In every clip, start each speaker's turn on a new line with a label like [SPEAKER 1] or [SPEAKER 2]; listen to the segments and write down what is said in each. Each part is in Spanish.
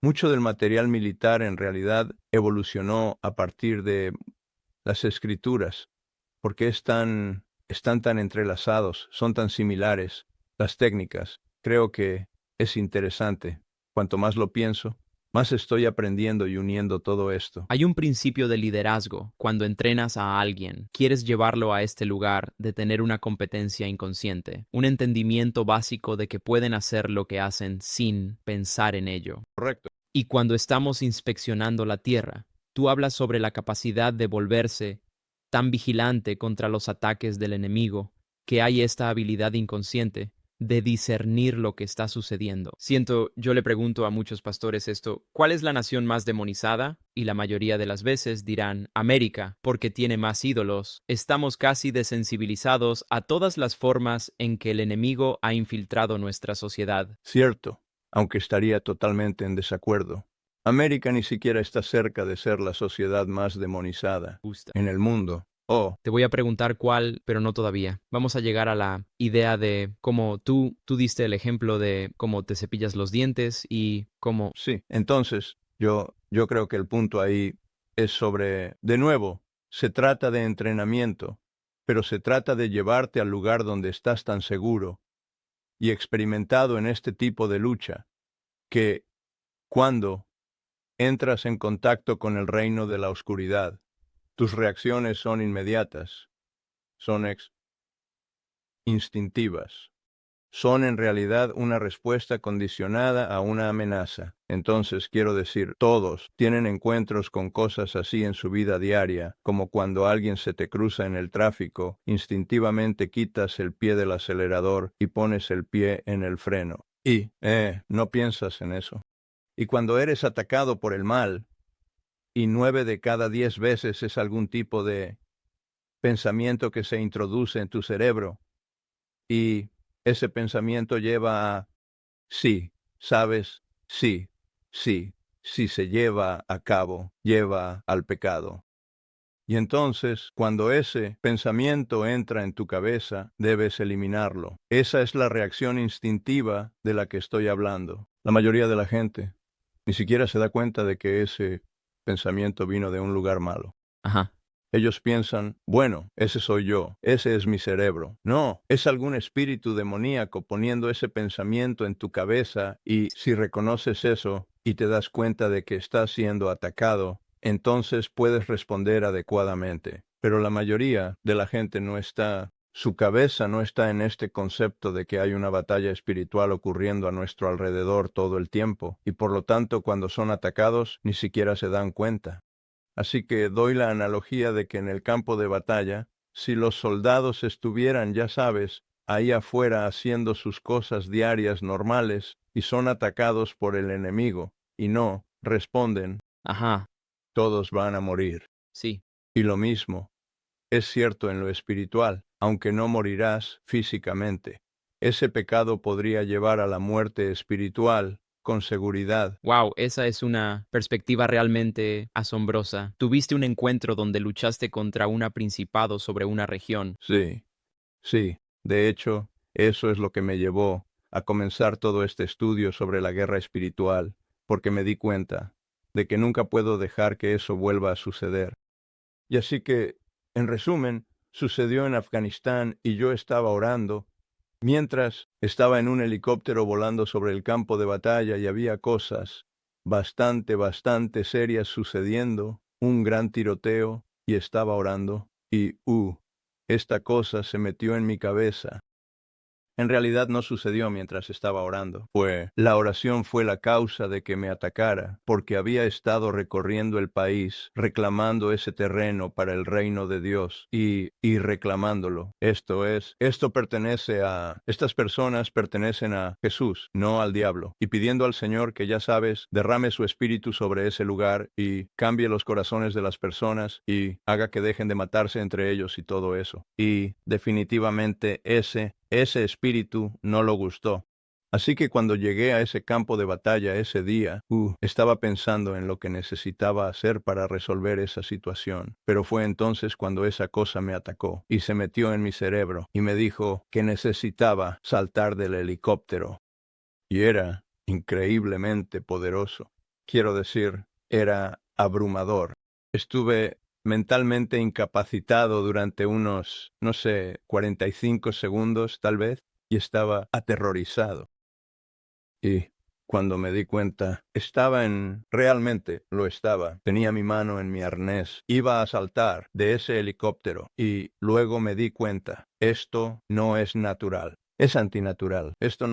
[SPEAKER 1] Mucho del material militar en realidad evolucionó a partir de las escrituras, porque están tan entrelazados, son tan similares las técnicas. Creo que es interesante. Cuanto más lo pienso, más estoy aprendiendo y uniendo todo esto.
[SPEAKER 2] Hay un principio de liderazgo cuando entrenas a alguien, quieres llevarlo a este lugar de tener una competencia inconsciente, un entendimiento básico de que pueden hacer lo que hacen sin pensar en ello.
[SPEAKER 1] Correcto.
[SPEAKER 2] Y cuando estamos inspeccionando la Tierra, tú hablas sobre la capacidad de volverse tan vigilante contra los ataques del enemigo, que hay esta habilidad inconsciente de discernir lo que está sucediendo. Yo le pregunto a muchos pastores esto, ¿cuál es la nación más demonizada? Y la mayoría de las veces dirán América, porque tiene más ídolos. Estamos casi desensibilizados a todas las formas en que el enemigo ha infiltrado nuestra sociedad.
[SPEAKER 1] Cierto, aunque estaría totalmente en desacuerdo. América ni siquiera está cerca de ser la sociedad más demonizada
[SPEAKER 2] Justa.
[SPEAKER 1] en el mundo. Oh,
[SPEAKER 2] Te voy a preguntar cuál, pero no todavía. Vamos a llegar a la idea de cómo tú diste el ejemplo de cómo te cepillas los dientes y cómo...
[SPEAKER 1] sí. Entonces, yo creo que el punto ahí es sobre, de nuevo, se trata de entrenamiento, pero se trata de llevarte al lugar donde estás tan seguro y experimentado en este tipo de lucha, que cuando entras en contacto con el reino de la oscuridad, tus reacciones son inmediatas, son instintivas. Son en realidad una respuesta condicionada a una amenaza. Entonces, quiero decir, todos tienen encuentros con cosas así en su vida diaria, como cuando alguien se te cruza en el tráfico, instintivamente quitas el pie del acelerador y pones el pie en el freno. Y, no piensas en eso. Y cuando eres atacado por el mal, y 9 de cada 10 veces es algún tipo de pensamiento que se introduce en tu cerebro, y ese pensamiento lleva a sí, sabes, sí, sí, sí se lleva a cabo, lleva al pecado. Y entonces, cuando ese pensamiento entra en tu cabeza, debes eliminarlo. Esa es la reacción instintiva de la que estoy hablando. La mayoría de la gente ni siquiera se da cuenta de que ese pensamiento vino de un lugar malo.
[SPEAKER 2] Ajá.
[SPEAKER 1] Ellos piensan, bueno, ese soy yo, ese es mi cerebro. No, es algún espíritu demoníaco poniendo ese pensamiento en tu cabeza, y si reconoces eso y te das cuenta de que estás siendo atacado, entonces puedes responder adecuadamente. Pero la mayoría de la gente su cabeza no está en este concepto de que hay una batalla espiritual ocurriendo a nuestro alrededor todo el tiempo, y por lo tanto cuando son atacados ni siquiera se dan cuenta. Así que doy la analogía de que en el campo de batalla, si los soldados estuvieran, ya sabes, ahí afuera haciendo sus cosas diarias normales y son atacados por el enemigo y no responden,
[SPEAKER 2] Ajá.
[SPEAKER 1] todos van a morir.
[SPEAKER 2] Sí.
[SPEAKER 1] Y lo mismo es cierto en lo espiritual, aunque no morirás físicamente. Ese pecado podría llevar a la muerte espiritual con seguridad.
[SPEAKER 2] Wow, esa es una perspectiva realmente asombrosa. Tuviste un encuentro donde luchaste contra un principado sobre una región.
[SPEAKER 1] Sí. Sí, de hecho, eso es lo que me llevó a comenzar todo este estudio sobre la guerra espiritual, porque me di cuenta de que nunca puedo dejar que eso vuelva a suceder. Y así que, en resumen, sucedió en Afganistán y yo estaba orando, mientras estaba en un helicóptero volando sobre el campo de batalla y había cosas bastante serias sucediendo, un gran tiroteo, y estaba orando, y, esta cosa se metió en mi cabeza. En realidad no sucedió mientras estaba orando. La oración fue la causa de que me atacara, porque había estado recorriendo el país, reclamando ese terreno para el reino de Dios y reclamándolo. Estas personas pertenecen a Jesús, no al diablo, y pidiendo al Señor que, ya sabes, derrame su espíritu sobre ese lugar y cambie los corazones de las personas y haga que dejen de matarse entre ellos y todo eso. Y definitivamente ese espíritu no lo gustó. Así que cuando llegué a ese campo de batalla ese día, estaba pensando en lo que necesitaba hacer para resolver esa situación. Pero fue entonces cuando esa cosa me atacó y se metió en mi cerebro y me dijo que necesitaba saltar del helicóptero. Y era increíblemente poderoso. Quiero decir, era abrumador. Estuve mentalmente incapacitado durante unos, no sé, 45 segundos tal vez, y estaba aterrorizado. Y cuando me di cuenta, realmente lo estaba. Tenía mi mano en mi arnés. Iba a saltar de ese helicóptero y luego me di cuenta, esto no es natural. Es antinatural. Estos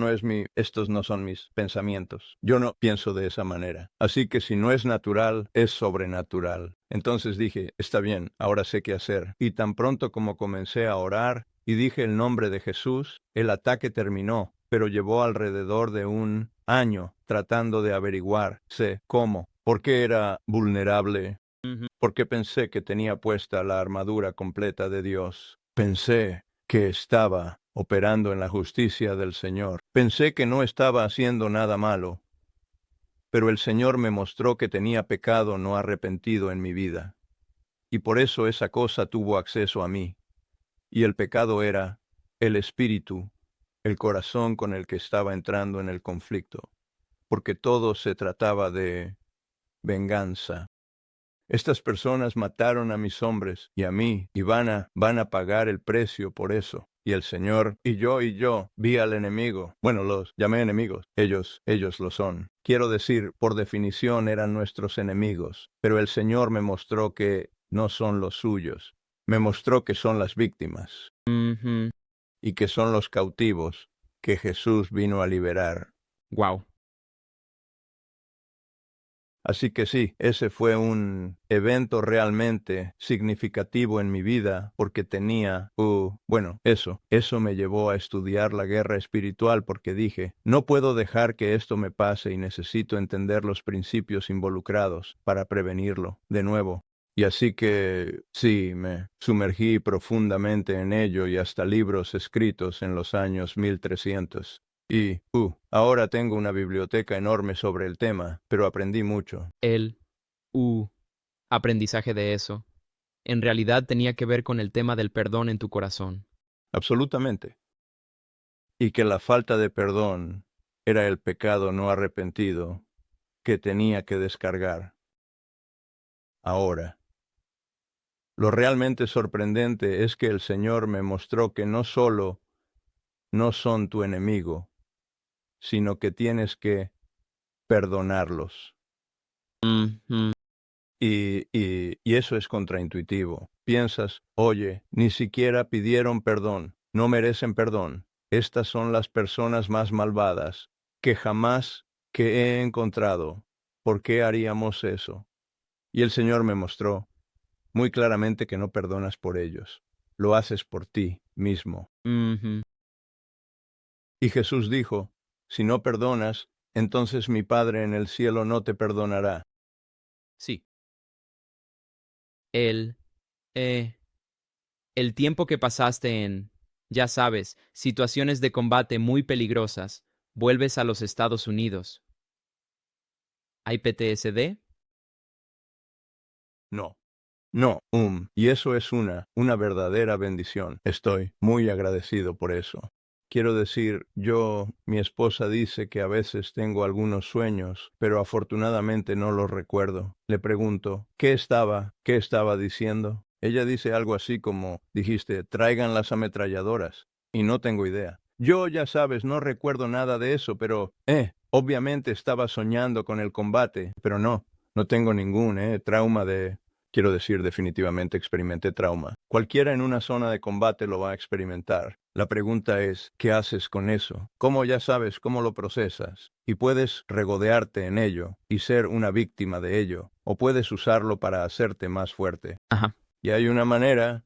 [SPEAKER 1] no son mis pensamientos. Yo no pienso de esa manera. Así que si no es natural, es sobrenatural. Entonces dije, está bien, ahora sé qué hacer. Y tan pronto como comencé a orar y dije el nombre de Jesús, el ataque terminó, pero llevó alrededor de un año tratando de averiguarse cómo, por qué era vulnerable, porque pensé que tenía puesta la armadura completa de Dios. Pensé que estaba operando en la justicia del Señor. Pensé que no estaba haciendo nada malo, pero el Señor me mostró que tenía pecado no arrepentido en mi vida. Y por eso esa cosa tuvo acceso a mí. Y el pecado era el espíritu, el corazón con el que estaba entrando en el conflicto, porque todo se trataba de venganza. Estas personas mataron a mis hombres y a mí, y van a pagar el precio por eso. Y el Señor, y yo, vi al enemigo. Bueno, los llamé enemigos. Ellos lo son. Quiero decir, por definición eran nuestros enemigos, pero el Señor me mostró que no son los suyos. Me mostró que son las víctimas y que son los cautivos que Jesús vino a liberar.
[SPEAKER 2] Wow.
[SPEAKER 1] Así que sí, ese fue un evento realmente significativo en mi vida porque eso me llevó a estudiar la guerra espiritual porque dije, no puedo dejar que esto me pase y necesito entender los principios involucrados para prevenirlo de nuevo. Y así que sí, me sumergí profundamente en ello y hasta libros escritos en los años 1300. Y, ahora tengo una biblioteca enorme sobre el tema, pero aprendí mucho.
[SPEAKER 2] El aprendizaje de eso en realidad tenía que ver con el tema del perdón en tu corazón.
[SPEAKER 1] Absolutamente. Y que la falta de perdón era el pecado no arrepentido que tenía que descargar. Ahora, lo realmente sorprendente es que el Señor me mostró que no solo no son tu enemigo, sino que tienes que perdonarlos. Y eso es contraintuitivo. Piensas, oye, ni siquiera pidieron perdón, no merecen perdón. Estas son las personas más malvadas que he encontrado. ¿Por qué haríamos eso? Y el Señor me mostró muy claramente que no perdonas por ellos. Lo haces por ti mismo. Y Jesús dijo, si no perdonas, entonces mi Padre en el cielo no te perdonará.
[SPEAKER 2] Sí. El, eh, el tiempo que pasaste en, ya sabes, situaciones de combate muy peligrosas, vuelves a los Estados Unidos. ¿Hay PTSD?
[SPEAKER 1] No. No, y eso es una verdadera bendición. Estoy muy agradecido por eso. Quiero decir, mi esposa dice que a veces tengo algunos sueños, pero afortunadamente no los recuerdo. Le pregunto, qué estaba diciendo? Ella dice algo así como, dijiste, traigan las ametralladoras. Y no tengo idea. Yo, ya sabes, no recuerdo nada de eso, pero, obviamente estaba soñando con el combate, pero no tengo ningún, trauma de... Quiero decir, definitivamente experimenté trauma. Cualquiera en una zona de combate lo va a experimentar. La pregunta es, ¿qué haces con eso? ¿Cómo ya sabes cómo lo procesas? Y puedes regodearte en ello y ser una víctima de ello, o puedes usarlo para hacerte más fuerte.
[SPEAKER 2] Ajá.
[SPEAKER 1] Y hay una manera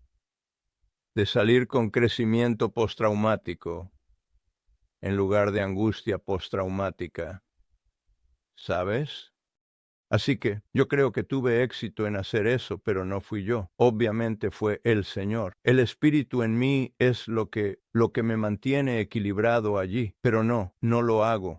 [SPEAKER 1] de salir con crecimiento postraumático en lugar de angustia postraumática. ¿Sabes? Así que yo creo que tuve éxito en hacer eso, pero no fui yo. Obviamente fue el Señor. El Espíritu en mí es lo que me mantiene equilibrado allí, pero no lo hago.